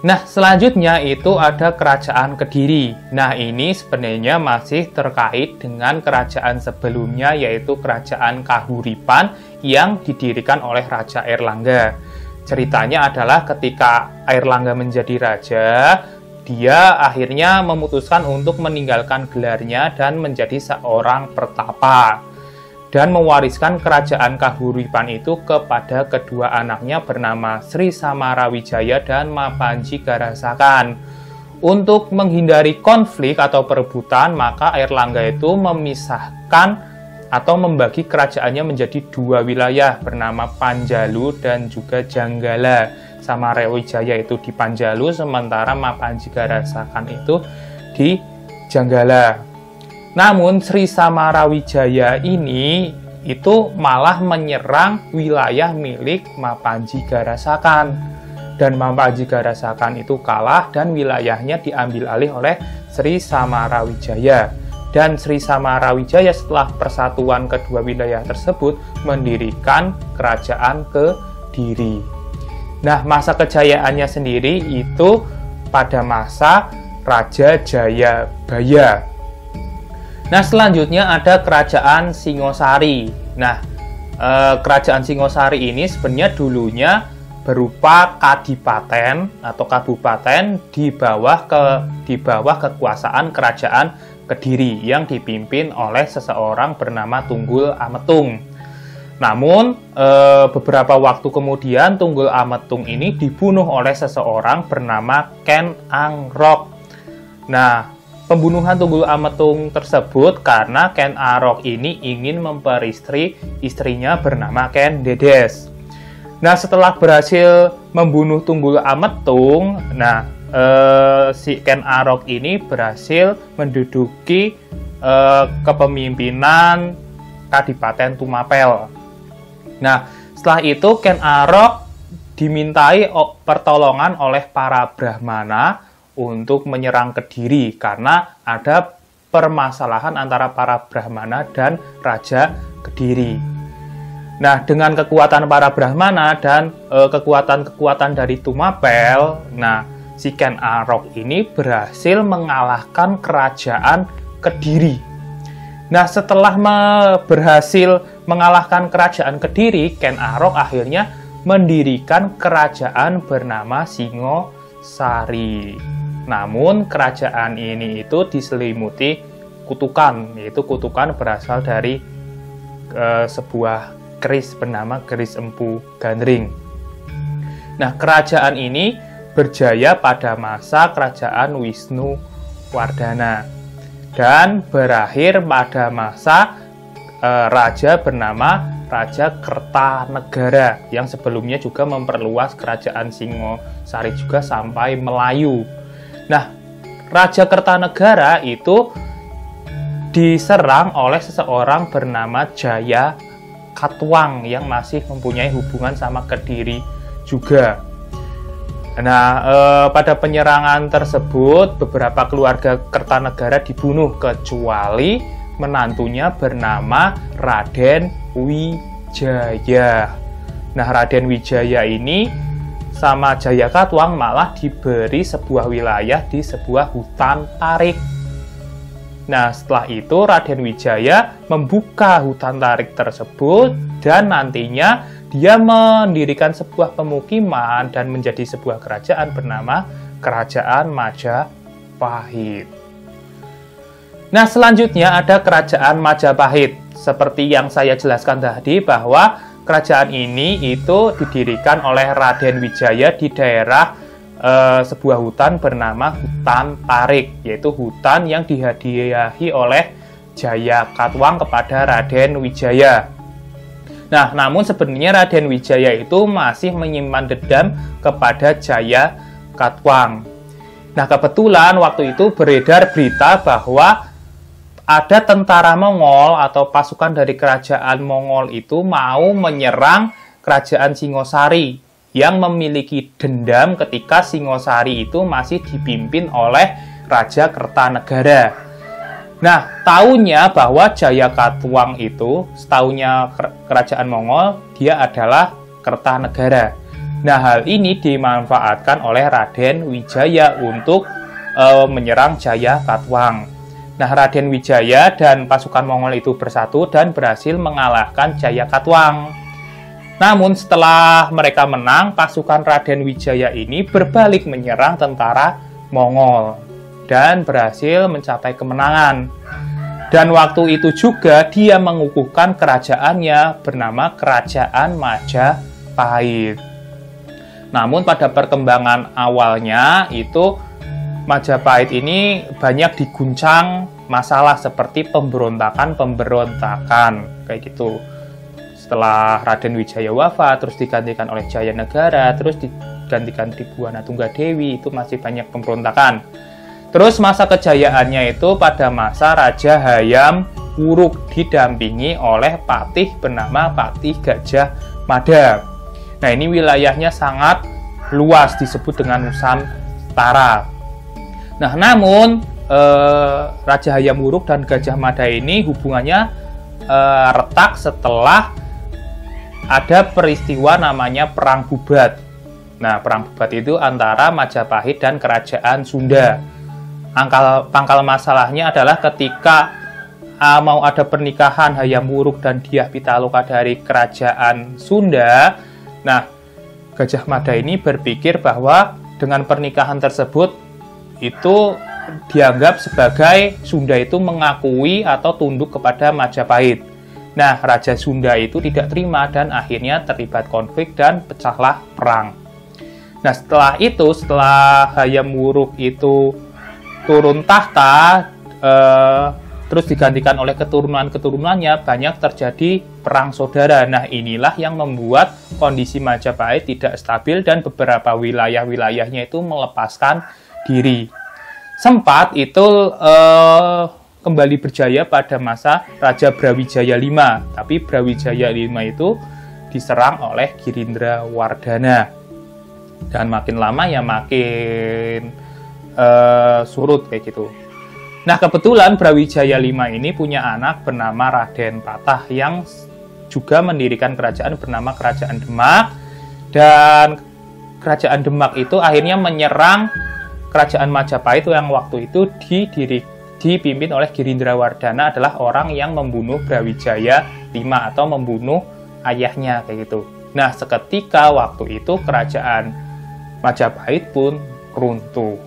Nah, selanjutnya itu ada Kerajaan Kediri. Nah, ini sebenarnya masih terkait dengan kerajaan sebelumnya, yaitu Kerajaan Kahuripan yang didirikan oleh Raja Airlangga. Ceritanya adalah ketika Airlangga menjadi raja, dia akhirnya memutuskan untuk meninggalkan gelarnya dan menjadi seorang pertapa, dan mewariskan kerajaan Kahuripan itu kepada kedua anaknya bernama Sri Samarawijaya dan Mapanji Garasakan. Untuk menghindari konflik atau perebutan, maka Airlangga itu memisahkan atau membagi kerajaannya menjadi dua wilayah bernama Panjalu dan juga Janggala. Samarawijaya itu di Panjalu, sementara Mapanji Garasakan itu di Janggala. Namun Sri Samarawijaya ini itu malah menyerang wilayah milik Mapanji Garasakan. Dan Mapanji Garasakan itu kalah dan wilayahnya diambil alih oleh Sri Samarawijaya. Dan Sri Samarawijaya setelah persatuan kedua wilayah tersebut mendirikan Kerajaan Kediri. Nah, masa kejayaannya sendiri itu pada masa Raja Jayabaya. Nah, selanjutnya ada Kerajaan Singosari. Nah, Kerajaan Singosari ini sebenarnya dulunya berupa kadipaten atau kabupaten di bawah kekuasaan Kerajaan Kediri yang dipimpin oleh seseorang bernama Tunggul Ametung. Namun, beberapa waktu kemudian Tunggul Ametung ini dibunuh oleh seseorang bernama Ken Angrok. Nah, pembunuhan Tunggul Ametung tersebut karena Ken Arok ini ingin memperistri istrinya bernama Ken Dedes. Nah, setelah berhasil membunuh Tunggul Ametung, si Ken Arok ini berhasil menduduki kepemimpinan Kadipaten Tumapel. Nah, setelah itu Ken Arok dimintai pertolongan oleh para Brahmana untuk menyerang Kediri karena ada permasalahan antara para Brahmana dan Raja Kediri. Nah, dengan kekuatan para Brahmana dan kekuatan-kekuatan dari Tumapel, si Ken Arok ini berhasil mengalahkan Kerajaan Kediri. Nah, setelah berhasil mengalahkan Kerajaan Kediri, Ken Arok akhirnya mendirikan kerajaan bernama Singosari. Namun kerajaan ini itu diselimuti kutukan, yaitu kutukan berasal dari sebuah keris bernama keris Empu Gandring. Nah, kerajaan ini berjaya pada masa kerajaan Wisnuwardana dan berakhir pada masa raja bernama Raja Kertanegara yang sebelumnya juga memperluas kerajaan Singosari juga sampai Melayu. Nah, Raja Kertanegara itu diserang oleh seseorang bernama Jaya Katwang yang masih mempunyai hubungan sama Kediri juga. Nah, pada penyerangan tersebut beberapa keluarga Kertanegara dibunuh kecuali menantunya bernama Raden Wijaya. Nah, Raden Wijaya ini sama Jaya Katwang malah diberi sebuah wilayah di sebuah hutan tarik. Nah, setelah itu Raden Wijaya membuka hutan tarik tersebut dan nantinya dia mendirikan sebuah pemukiman dan menjadi sebuah kerajaan bernama Kerajaan Majapahit. Nah, selanjutnya ada Kerajaan Majapahit. Seperti yang saya jelaskan tadi bahwa kerajaan ini itu didirikan oleh Raden Wijaya di daerah sebuah hutan bernama Hutan Tarik, yaitu hutan yang dihadiahi oleh Jaya Katwang kepada Raden Wijaya. Nah, namun sebenarnya Raden Wijaya itu masih menyimpan dendam kepada Jaya Katwang. Nah, kebetulan waktu itu beredar berita bahwa ada tentara Mongol atau pasukan dari kerajaan Mongol itu mau menyerang kerajaan Singosari yang memiliki dendam ketika Singosari itu masih dipimpin oleh Raja Kertanegara. Nah, taunya bahwa Jaya Katwang itu, setaunya kerajaan Mongol, dia adalah Kertanegara. Nah, hal ini dimanfaatkan oleh Raden Wijaya untuk menyerang Jaya Katwang. Nah, Raden Wijaya dan pasukan Mongol itu bersatu dan berhasil mengalahkan Jaya Katwang. Namun setelah mereka menang, pasukan Raden Wijaya ini berbalik menyerang tentara Mongol dan berhasil mencapai kemenangan. Dan waktu itu juga dia mengukuhkan kerajaannya bernama Kerajaan Majapahit. Namun pada perkembangan awalnya itu Majapahit ini banyak diguncang masalah seperti pemberontakan kayak gitu. Setelah Raden Wijaya wafat, terus digantikan oleh Jayanegara, terus digantikan Tribhuwana Tunggadewi, itu masih banyak pemberontakan. Terus masa kejayaannya itu pada masa Raja Hayam Wuruk didampingi oleh patih bernama Patih Gajah Mada. Nah, ini wilayahnya sangat luas disebut dengan Nusantara. Nah, namun Raja Hayam Wuruk dan Gajah Mada ini hubungannya retak setelah ada peristiwa namanya Perang Bubat. Nah, Perang Bubat itu antara Majapahit dan Kerajaan Sunda. Pangkal masalahnya adalah ketika mau ada pernikahan Hayam Wuruk dan Dyah Pitaloka dari Kerajaan Sunda. Nah, Gajah Mada ini berpikir bahwa dengan pernikahan tersebut itu dianggap sebagai Sunda itu mengakui atau tunduk kepada Majapahit. Nah, Raja Sunda itu tidak terima dan akhirnya terlibat konflik dan pecahlah perang. Nah, setelah Hayam Wuruk itu turun tahta, terus digantikan oleh keturunan-keturunannya, banyak terjadi perang saudara. Nah, inilah yang membuat kondisi Majapahit tidak stabil dan beberapa wilayah-wilayahnya itu melepaskan diri. Sempat itu kembali berjaya pada masa Raja Brawijaya V, tapi Brawijaya V itu diserang oleh Girindrawardhana. Dan makin lama ya makin surut kayak gitu. Nah, kebetulan Brawijaya V ini punya anak bernama Raden Patah yang juga mendirikan kerajaan bernama Kerajaan Demak. Dan Kerajaan Demak itu akhirnya menyerang Kerajaan Majapahit yang waktu itu dipimpin oleh Girindrawardhana, adalah orang yang membunuh Brawijaya V atau membunuh ayahnya kayak gitu. Nah, seketika waktu itu Kerajaan Majapahit pun runtuh.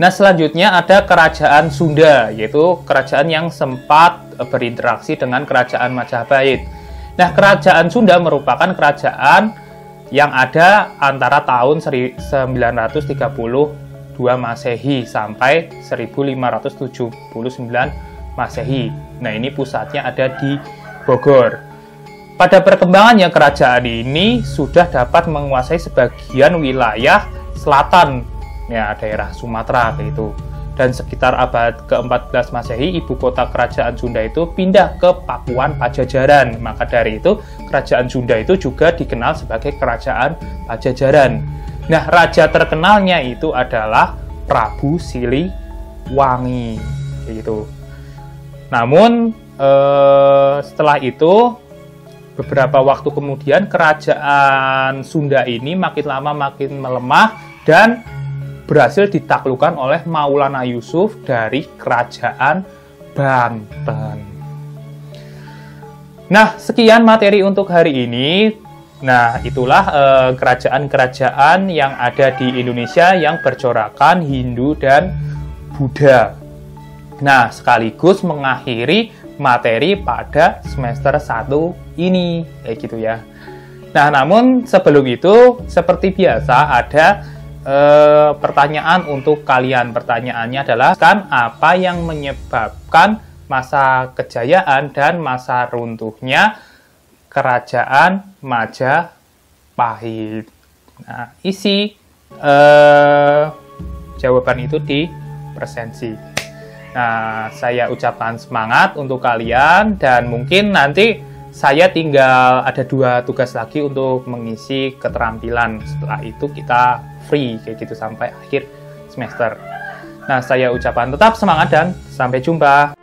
Nah, selanjutnya ada Kerajaan Sunda, yaitu kerajaan yang sempat berinteraksi dengan Kerajaan Majapahit. Nah, Kerajaan Sunda merupakan kerajaan yang ada antara tahun 932 Masehi sampai 1579 Masehi. Nah, ini pusatnya ada di Bogor. Pada perkembangannya, kerajaan ini sudah dapat menguasai sebagian wilayah selatan, ya, daerah Sumatera gitu. Dan sekitar abad ke-14 Masehi, ibu kota kerajaan Sunda itu pindah ke Pakuan Pajajaran. Maka dari itu, kerajaan Sunda itu juga dikenal sebagai Kerajaan Pajajaran. Nah, raja terkenalnya itu adalah Prabu Siliwangi, gitu. Namun setelah itu, beberapa waktu kemudian kerajaan Sunda ini makin lama makin melemah dan berhasil ditaklukkan oleh Maulana Yusuf dari Kerajaan Banten. Nah, sekian materi untuk hari ini. Nah, itulah kerajaan-kerajaan yang ada di Indonesia yang bercorakan Hindu dan Buddha. Nah, sekaligus mengakhiri materi pada semester 1 ini, kayak gitu ya. Nah, namun sebelum itu, seperti biasa ada pertanyaan untuk kalian. Pertanyaannya adalah, kan apa yang menyebabkan masa kejayaan dan masa runtuhnya Kerajaan Majapahit? Nah, isi jawaban itu di presensi. Nah, saya ucapkan semangat untuk kalian, dan mungkin nanti saya tinggal ada 2 tugas lagi untuk mengisi keterampilan. Setelah itu kita free kayak gitu sampai akhir semester. Nah, saya ucapkan tetap semangat dan sampai jumpa.